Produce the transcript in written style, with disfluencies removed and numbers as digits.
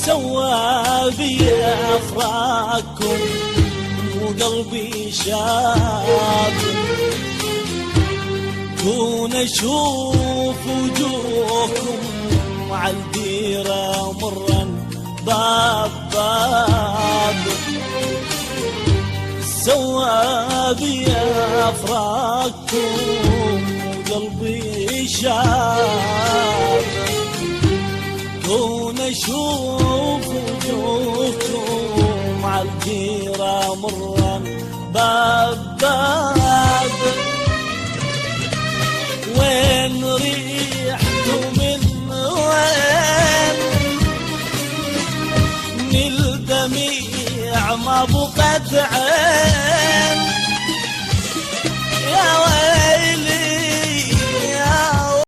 سوى بي أفراقكم وقلبي شاب، كون أشوف وجوهكم عالديرة مرا باب باب، سوى بي أفراقكم وقلبي شاب، كون أشوف وجوهكم عالديرة مرا باب باب، وين ريحتوا من وين من الدميع ما بقت عين، يا وين